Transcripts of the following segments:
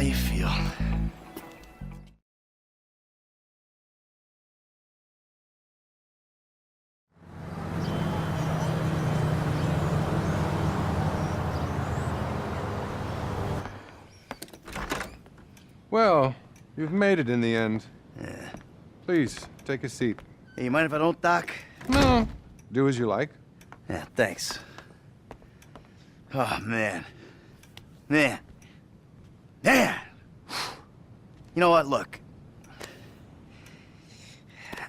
you feel. Well, you've made it in the end. Yeah. Please, take a seat. Hey, you mind if I don't, Doc? No. Do as you like. Yeah, thanks. Oh, man. Man. Man! You know what? Look.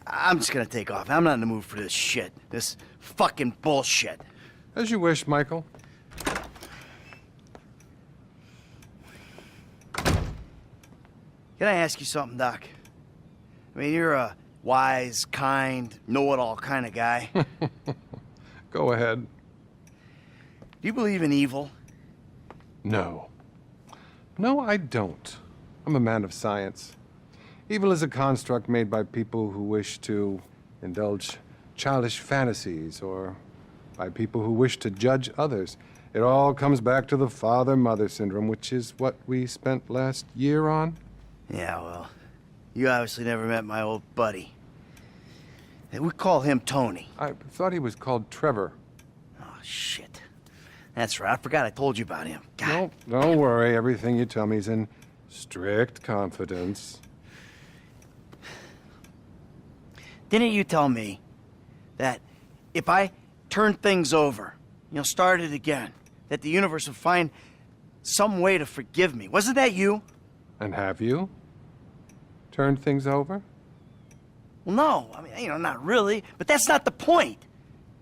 I'm just gonna take off. I'm not in the mood for this shit. This fucking bullshit. As you wish, Michael. Can I ask you something, Doc? I mean, you're a wise, kind, know-it-all kind of guy. Go ahead. Do you believe in evil? No. No, I don't. I'm a man of science. Evil is a construct made by people who wish to indulge childish fantasies, or by people who wish to judge others. It all comes back to the father-mother syndrome, which is what we spent last year on. Yeah, well, you obviously never met my old buddy. We call him Tony. I thought he was called Trevor. Oh, shit. That's right. I forgot I told you about him. God. No, don't worry. Everything you tell me is in strict confidence. Didn't you tell me that if I turned things over, started again, that the universe would find some way to forgive me? Wasn't that you? And have you turned things over? Well, no. I mean, not really. But that's not the point.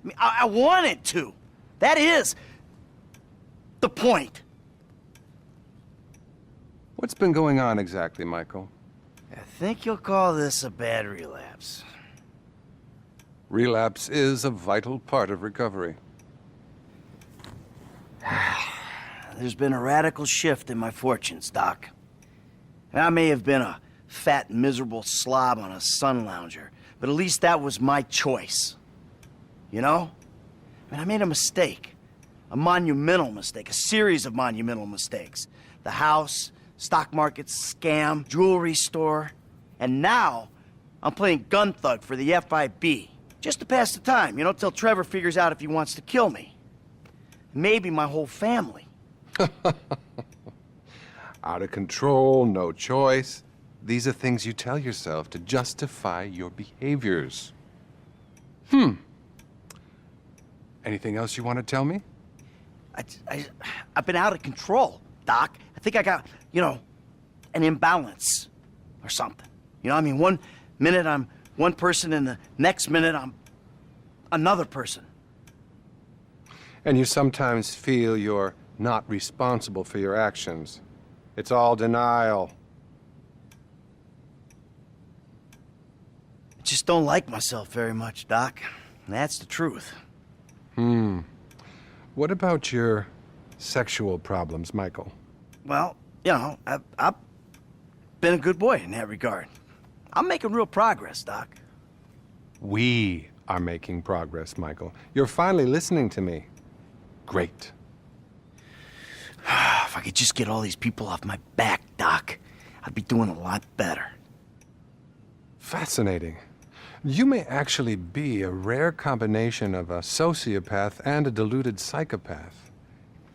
I mean, I wanted to. That is the point. What's been going on exactly, Michael? I think you'll call this a bad relapse. Relapse is a vital part of recovery. There's been a radical shift in my fortunes, Doc. I may have been a fat, miserable slob on a sun lounger, but at least that was my choice. You know? I mean, I made a mistake. A monumental mistake. A series of monumental mistakes. The house, stock market scam, jewelry store. And now, I'm playing gun thug for the FIB. Just to pass the time, till Trevor figures out if he wants to kill me. Maybe my whole family. Out of control, no choice. These are things you tell yourself to justify your behaviors. Anything else you want to tell me? I've been out of control, Doc. I think I got, an imbalance or something. One minute I'm one person and the next minute I'm another person. And you sometimes feel you're not responsible for your actions. It's all denial. I just don't like myself very much, Doc. That's the truth. What about your sexual problems, Michael? Well, I've been a good boy in that regard. I'm making real progress, Doc. We are making progress, Michael. You're finally listening to me. Great. If I could just get all these people off my back, Doc, I'd be doing a lot better. Fascinating. You may actually be a rare combination of a sociopath and a deluded psychopath.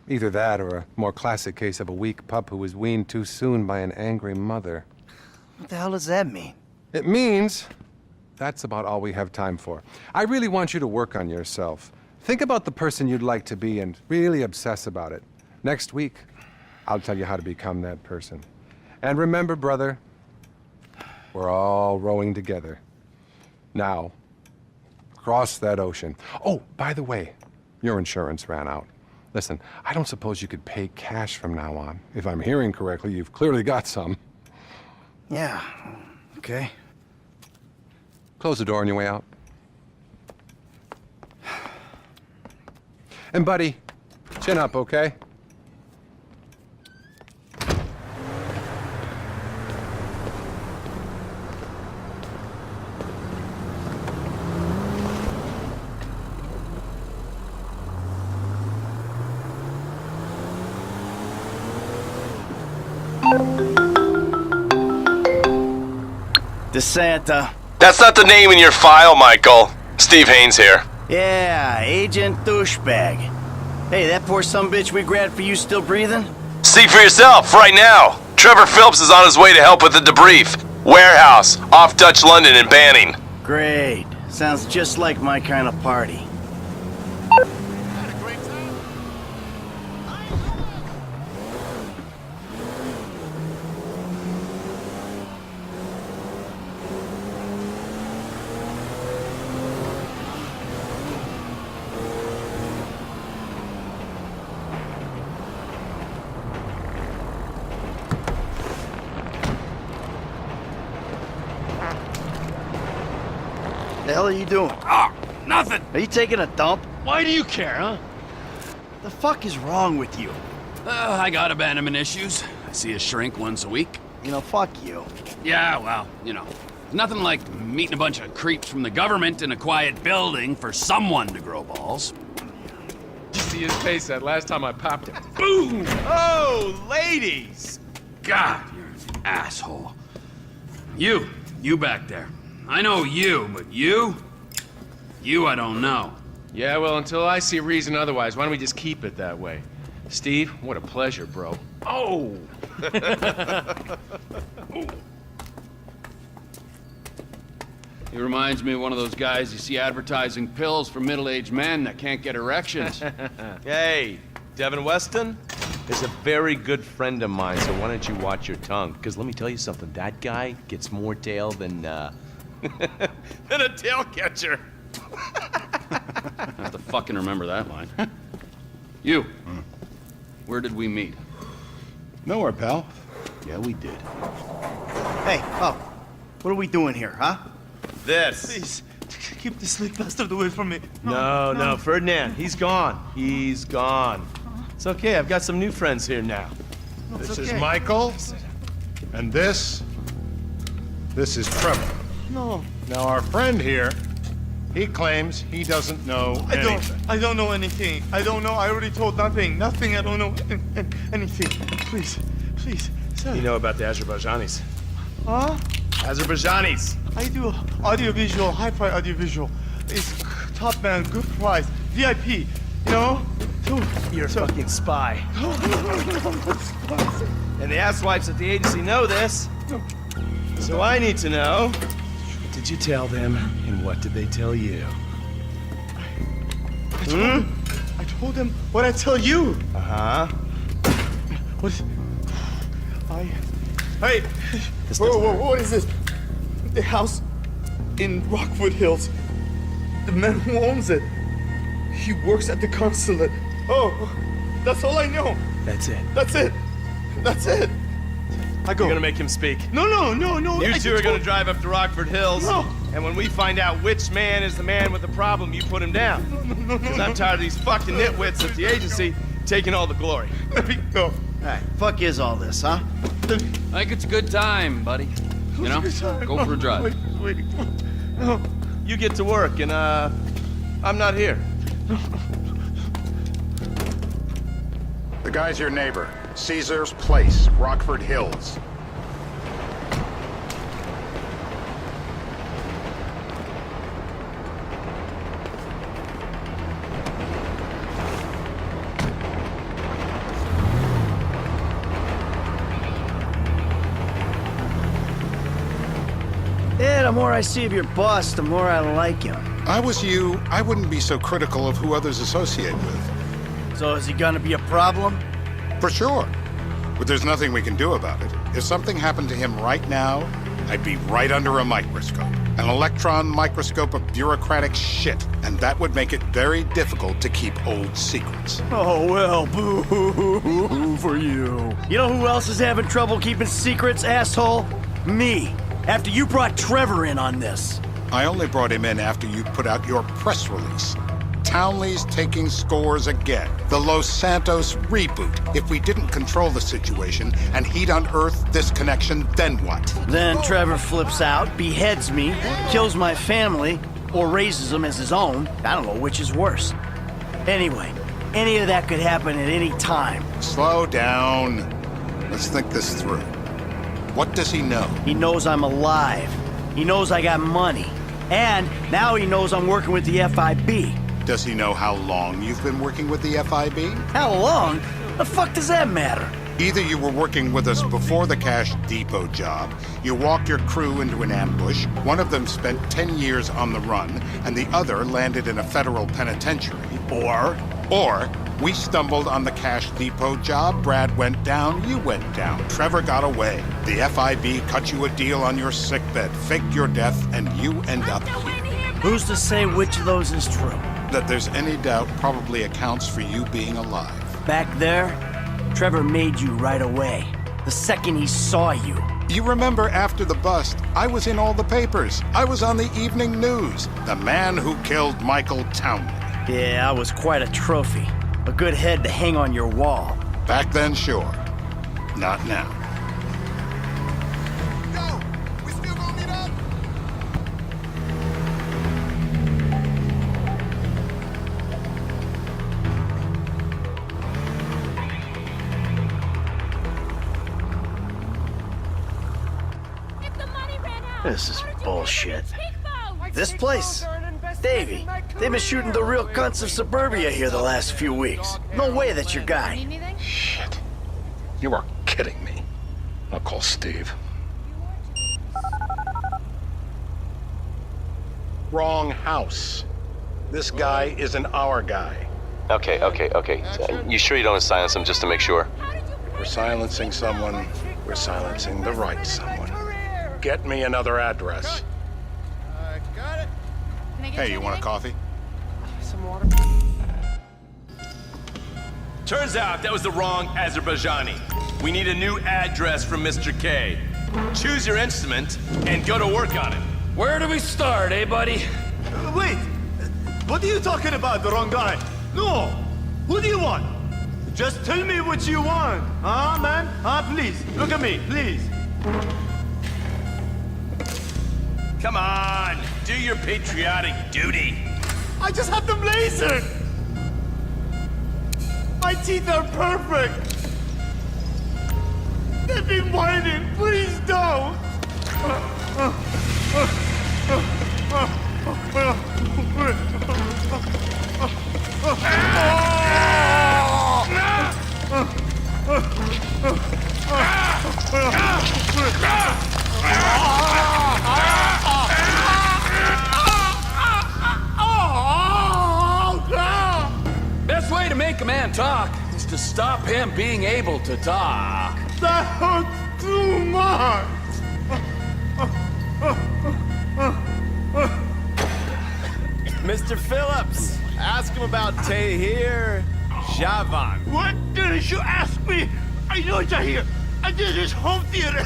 Either that or a more classic case of a weak pup who was weaned too soon by an angry mother. What the hell does that mean? It means that's about all we have time for. I really want you to work on yourself. Think about the person you'd like to be and really obsess about it. Next week, I'll tell you how to become that person. And remember, brother, we're all rowing together. Now, cross that ocean. Oh, by the way, your insurance ran out. Listen, I don't suppose you could pay cash from now on. If I'm hearing correctly, you've clearly got some. Yeah, okay. Close the door on your way out. And buddy, chin up, okay? DeSanta. That's not the name in your file, Michael. Steve Haynes here. Yeah, Agent Douchebag. Hey, that poor sumbitch we grabbed for you still breathing? See for yourself, right now. Trevor Phillips is on his way to help with the debrief. Warehouse, off Dutch London and Banning. Great. Sounds just like my kind of party. The hell are you doing? Oh, nothing. Are you taking a dump? Why do you care, huh? The fuck is wrong with you? I got abandonment issues. I see a shrink once a week. You know, fuck you. Yeah, well, you know, nothing like meeting a bunch of creeps from the government in a quiet building for someone to grow balls. You see his face that last time I popped him. Boom! Oh, ladies! God, you're an asshole. You back there. I know you, but you I don't know. Yeah, well, until I see reason otherwise, why don't we just keep it that way? Steve, what a pleasure, bro. Oh! He reminds me of one of those guys you see advertising pills for middle-aged men that can't get erections. Hey, Devin Weston is a very good friend of mine, so why don't you watch your tongue? Because let me tell you something, that guy gets more tail than, than a tail catcher. I have to fucking remember that line. You, where did we meet? Nowhere, pal. Yeah, we did. Hey, oh, what are we doing here, huh? This. Please, keep this sleek bastard away from me. No, Ferdinand, he's gone. He's gone. It's okay, I've got some new friends here now. This is Michael, and this is Trevor. No, Now, our friend here, he claims he doesn't know anything. I don't know anything. I don't know. I already told nothing. Nothing. I don't know anything. Please, sir. You know about the Azerbaijanis. Huh? Azerbaijanis! I do audiovisual, hi-fi audiovisual. It's top man, good price, VIP. You know? You're a fucking spy. And the asswipes at the agency know this. So I need to know, what did you tell them, and what did they tell you? I told them what I tell you. Uh-huh. What? Hey! Whoa, what is this? The house in Rockwood Hills. The man who owns it. He works at the consulate. Oh, that's all I know. That's it. That's it. I go. You're gonna make him speak. No. You I two are told- gonna drive up to Rockford Hills. No. And when we find out which man is the man with the problem, you put him down. No. Because I'm tired of these fucking nitwits at the agency taking all the glory. Let me go. Hey, fuck is all this, huh? I think it's a good time, buddy. You know, go for a drive. Wait. No. You get to work, and I'm not here. The guy's your neighbor. Caesar's Place, Rockford Hills. Yeah, the more I see of your boss, the more I like him. I was you, I wouldn't be so critical of who others associate with. So is he gonna be a problem? For sure. But there's nothing we can do about it. If something happened to him right now, I'd be right under a microscope. An electron microscope of bureaucratic shit. And that would make it very difficult to keep old secrets. Oh, well, boo for you. You know who else is having trouble keeping secrets, asshole? Me. After you brought Trevor in on this. I only brought him in after you put out your press release. Townley's taking scores again. The Los Santos reboot. If we didn't control the situation and he'd unearthed this connection, then what? Then Trevor flips out, beheads me, kills my family, or raises them as his own. I don't know which is worse. Anyway, any of that could happen at any time. Slow down. Let's think this through. What does he know? He knows I'm alive. He knows I got money. And now he knows I'm working with the FIB. Does he know how long you've been working with the FIB? How long? The fuck does that matter? Either you were working with us before the Cash Depot job, you walked your crew into an ambush, one of them spent 10 years on the run, and the other landed in a federal penitentiary. Or we stumbled on the Cash Depot job, Brad went down, you went down, Trevor got away. The FIB cut you a deal on your sickbed, faked your death, and you end up here. Who's to say which of those is true? That there's any doubt probably accounts for you being alive. Back there, Trevor made you right away. The second he saw you. You remember after the bust, I was in all the papers. I was on the evening news. The man who killed Michael Townley. Yeah, I was quite a trophy. A good head to hang on your wall. Back then, sure. Not now. Yo, we still gonna meet up? This is bullshit. This place? Davey, they've been shooting the real cunts of suburbia here the last few weeks. No way that's your guy. Shit. You are kidding me. I'll call Steve. Wrong house. This guy isn't our guy. Okay. You sure you don't silence him just to make sure? If we're silencing someone, we're silencing the right someone. Get me another address. Got it. Hey, you want a coffee? Some water. Turns out that was the wrong Azerbaijani. We need a new address from Mr. K. Choose your instrument and go to work on it. Where do we start, eh, buddy? Wait! What are you talking about, the wrong guy? No! Who do you want? Just tell me what you want. Huh, man? Huh, please. Look at me, please. Come on, do your patriotic duty. I just have them lasered! My teeth are perfect! They've been whining, please don't! Best way to make a man talk is to stop him being able to talk. That hurts too much! Mr. Phillips, ask him about Tahir Javan. What didn't you ask me? I know Tahir. I did his home theater.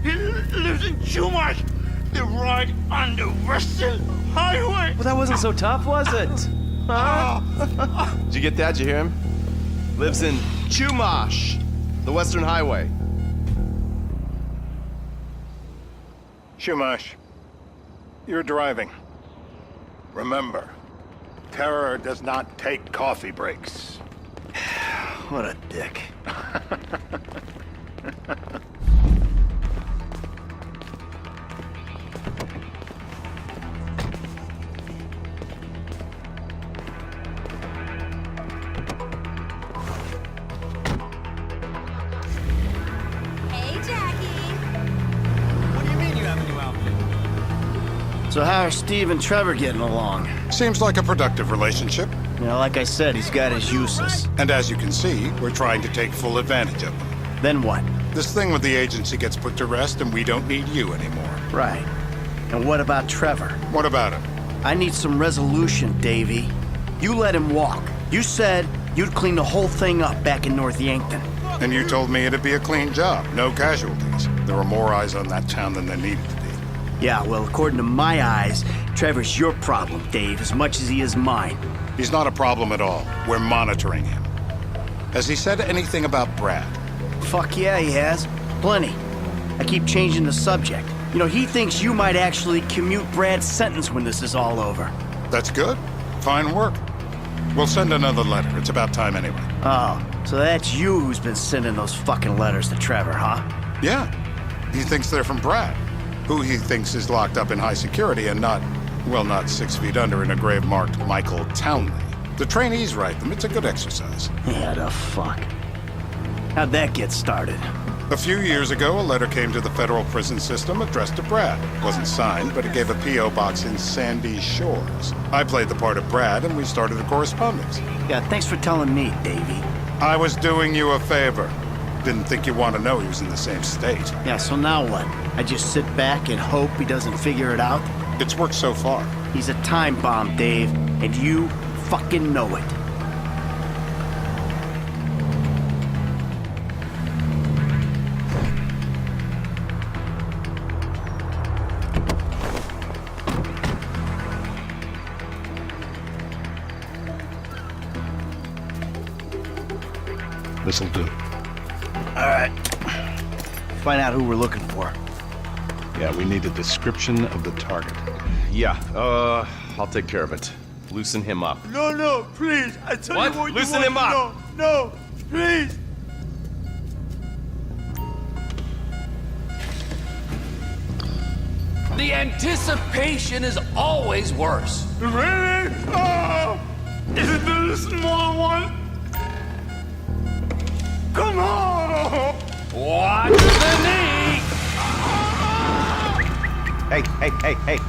He lives in Chumash. They're right on the Western Highway. Well, that wasn't so tough, was it? Huh? Did you get that? Did you hear him? Lives in Chumash, the Western Highway. Shumash, you're driving. Remember, terror does not take coffee breaks. What a dick. So how are Steve and Trevor getting along? Seems like a productive relationship. You know, like I said, he's got his uses. And as you can see, we're trying to take full advantage of them. Then what? This thing with the agency gets put to rest and we don't need you anymore. Right. And what about Trevor? What about him? I need some resolution, Davey. You let him walk. You said you'd clean the whole thing up back in North Yankton. And you told me it'd be a clean job, no casualties. There were more eyes on that town than there needed to be. Yeah, well, according to my eyes, Trevor's your problem, Dave, as much as he is mine. He's not a problem at all. We're monitoring him. Has he said anything about Brad? Fuck yeah, he has. Plenty. I keep changing the subject. You know, he thinks you might actually commute Brad's sentence when this is all over. That's good. Fine work. We'll send another letter. It's about time anyway. Oh, so that's you who's been sending those fucking letters to Trevor, huh? Yeah. He thinks they're from Brad, who he thinks is locked up in high security and not 6 feet under in a grave marked Michael Townley. The trainees write them. It's a good exercise. Yeah, the fuck. How'd that get started? A few years ago, a letter came to the federal prison system addressed to Brad. It wasn't signed, but it gave a P.O. box in Sandy Shores. I played the part of Brad, and we started a correspondence. Yeah, thanks for telling me, Davey. I was doing you a favor. Didn't think you want to know he was in the same state. Yeah, so now what? I just sit back and hope he doesn't figure it out? It's worked so far. He's a time bomb, Dave, and you fucking know it. This'll do. All right. Find out who we're looking for. Yeah, we need a description of the target. Yeah, I'll take care of it. Loosen him up. No, please. I tell What? you what Loosen you him want up. to know. No, please. The anticipation is always worse. Really? Oh, is it the small one? Come on! Watch the knee! Hey.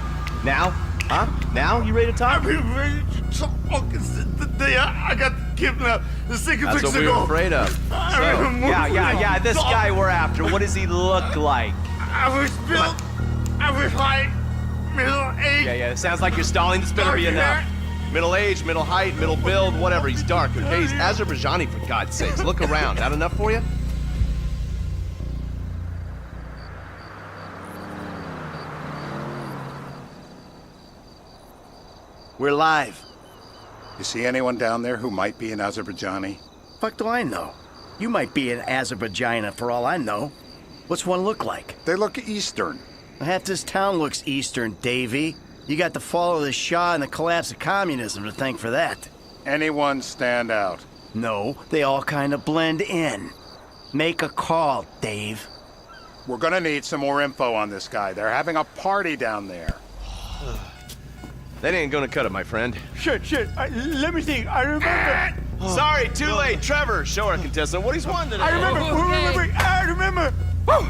Now? Huh? Now? You ready to talk? I've been ready to talk since the day I got kidnapped. The second That's weeks what we ago. were afraid of. Yeah, this guy we're after, what does he look like? I was built. I was like middle-aged. Yeah, it sounds like you're stalling. This better be enough. Middle age, middle height, middle build, whatever. He's dark, okay? He's Azerbaijani, for God's sakes. Look around. That enough for you? We're live. You see anyone down there who might be an Azerbaijani? Fuck do I know? You might be an Azerbaijan for all I know. What's one look like? They look Eastern. Half this town looks Eastern, Davey. You got the fall of the Shah and the collapse of communism to thank for that. Anyone stand out? No, they all kind of blend in. Make a call, Dave. We're gonna need some more info on this guy. They're having a party down there. That ain't gonna cut it, my friend. Shit. Let me think. I remember. Sorry, too late. Trevor, show our contestant what he's won today. I remember. Okay. I remember. Woo!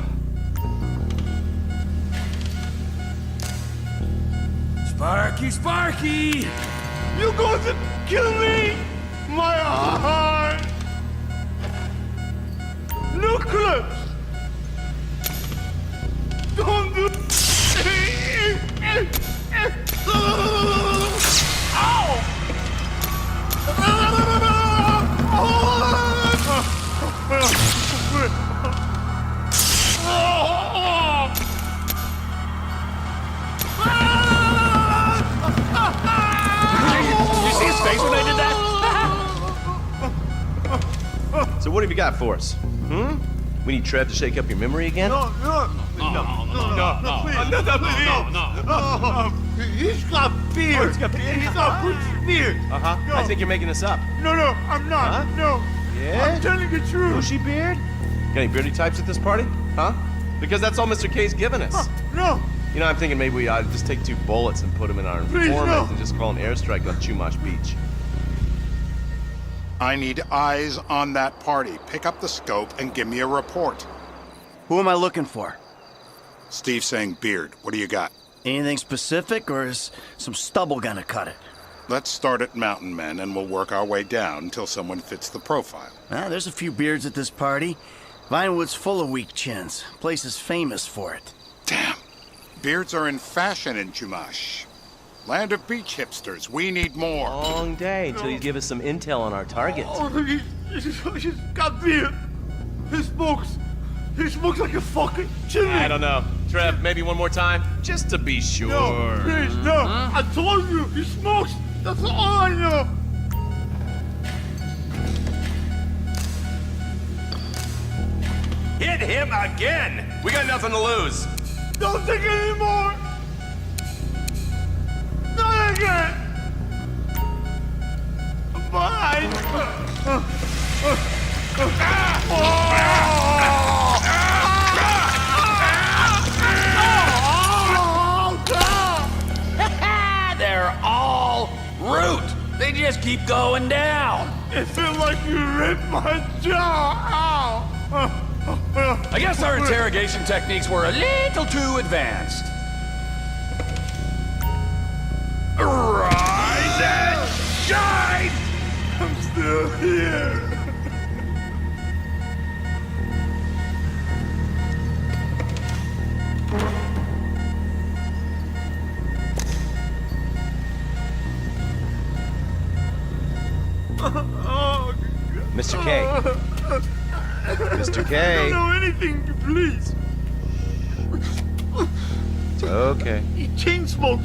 Sparky! You going to kill me? My heart. Nicholas. Don't do. You see his face when I did that? So what have you got for us? We need Trev to shake up your memory again? No, he's got beard. He's got beard. Uh-huh. I think you're making this up. No, I'm not. Huh? No. Yeah? I'm telling the truth. Bushy beard? Got any beardy types at this party? Huh? Because that's all Mr. K's given us. No. You know, I'm thinking maybe we ought to just take 2 bullets and put them in our Please, informant no. and just call an airstrike on Chumash Beach. I need eyes on that party. Pick up the scope and give me a report. Who am I looking for? Steve's saying beard. What do you got? Anything specific, or is some stubble gonna cut it? Let's start at Mountain Men and we'll work our way down until someone fits the profile. There's a few beards at this party. Vinewood's full of weak chins. Place is famous for it. Damn. Beards are in fashion in Chumash. Land of beach hipsters. We need more. Long day until you give us some intel on our target. Oh, he's got beard. He smokes like a fucking chimney. I don't know. Trev, maybe one more time? Just to be sure. No, please, no. I told you, he smokes. That's all I know. Hit him again! We got nothing to lose. Don't take it anymore. Not again. They're all root. They just keep going down. It feels like you ripped my jaw. Ow. I guess our interrogation techniques were a little too advanced. Rise and shine! I'm still here. Mr. K. Mr. K. I don't know anything, please. It's okay. He chain smokes.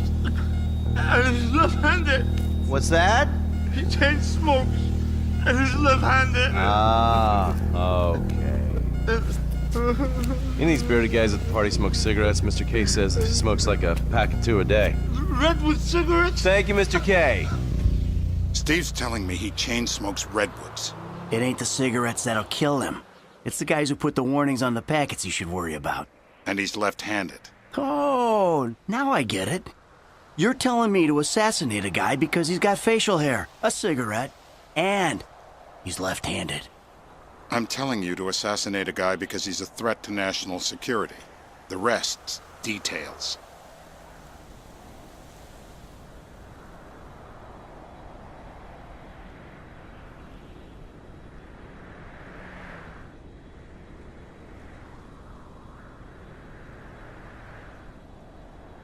And he's left-handed. What's that? He chain smokes. And he's left-handed. Ah, okay. These bearded guys at the party smoke cigarettes. Mr. K says he smokes like a pack of 2 a day. Redwood cigarettes? Thank you, Mr. K. Steve's telling me he chain smokes redwoods. It ain't the cigarettes that'll kill him. It's the guys who put the warnings on the packets you should worry about. And he's left-handed. Oh, now I get it. You're telling me to assassinate a guy because he's got facial hair, a cigarette, and he's left-handed. I'm telling you to assassinate a guy because he's a threat to national security. The rest's details.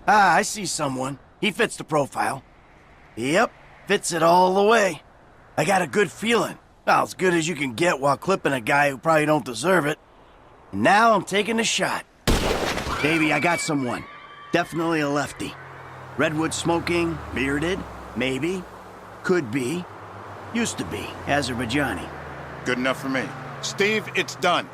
Ah, I see someone. He fits the profile. Yep, fits it all the way. I got a good feeling. Well, as good as you can get while clipping a guy who probably don't deserve it. And now I'm taking a shot. Baby, I got someone. Definitely a lefty. Redwood smoking, bearded, maybe. Could be. Used to be. Azerbaijani. Good enough for me. Steve, it's done.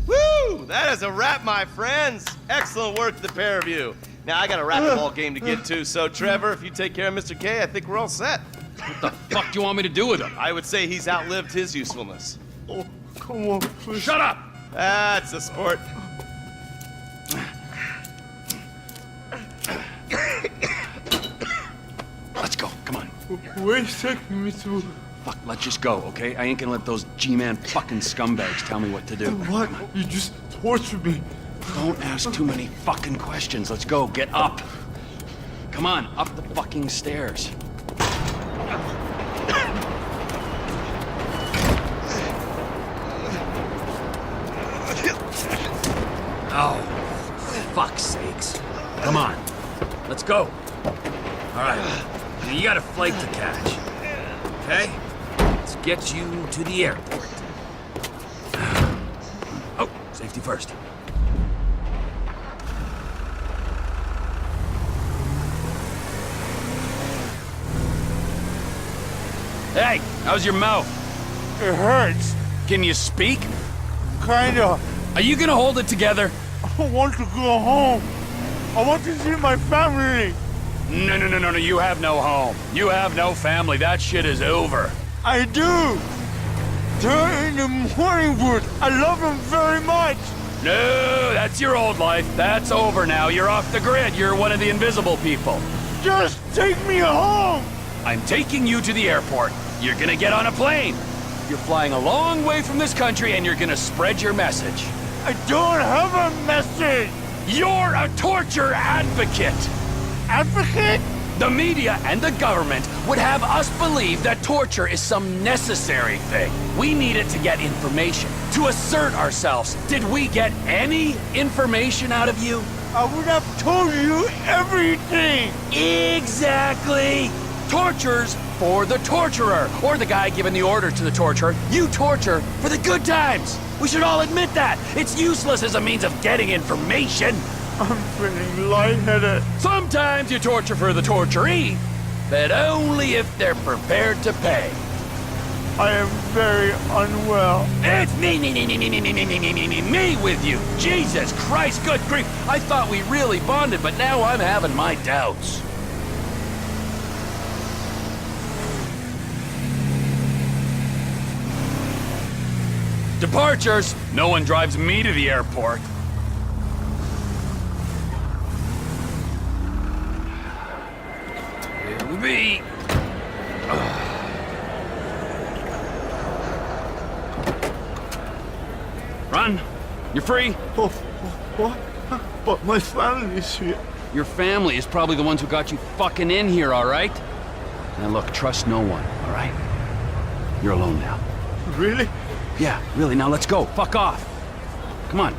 Woo! That is a wrap, my friends. Excellent work, the pair of you. Now, I got a racquetball game to get to, so Trevor, if you take care of Mr. K, I think we're all set. What the fuck do you want me to do with him? I would say he's outlived his usefulness. Oh, come on, please. Shut up! That's a sport. Let's go, come on. Where's taking me to? Fuck, let's just go, okay? I ain't gonna let those G-Man fucking scumbags tell me what to do. What? You just tortured me. Don't ask too many fucking questions. Let's go, get up. Come on, up the fucking stairs. Oh, for fuck's sakes. Come on, let's go. All right, now you got a flight to catch, okay? Let's get you to the airport. Oh, safety first. Hey, how's your mouth? It hurts. Can you speak? Kinda. Are you gonna hold it together? I want to go home. I want to see my family. No, you have no home. You have no family. That shit is over. I do. They're in the Morningwood. I love them very much. No, that's your old life. That's over now. You're off the grid. You're one of the invisible people. Just take me home. I'm taking you to the airport. You're gonna get on a plane. You're flying a long way from this country and you're gonna spread your message. I don't have a message. You're a torture advocate. Advocate? The media and the government would have us believe that torture is some necessary thing. We need it to get information, to assert ourselves. Did we get any information out of you? I would have told you everything. Exactly. Torture's for the torturer, or the guy giving the order to the torturer. You torture for the good times. We should all admit that. It's useless as a means of getting information. I'm feeling lightheaded. Sometimes you torture for the torturee, but only if they're prepared to pay. I am very unwell. It's me with you. Jesus Christ, good grief. I thought we really bonded, but now I'm having my doubts. Departures! No one drives me to the airport. Here we be. Run. You're free. Oh, what? But my family's here. Your family is probably the ones who got you fucking in here, all right? Now look, trust no one, all right? You're alone now. Really? Yeah, really, now let's go. Fuck off. Come on.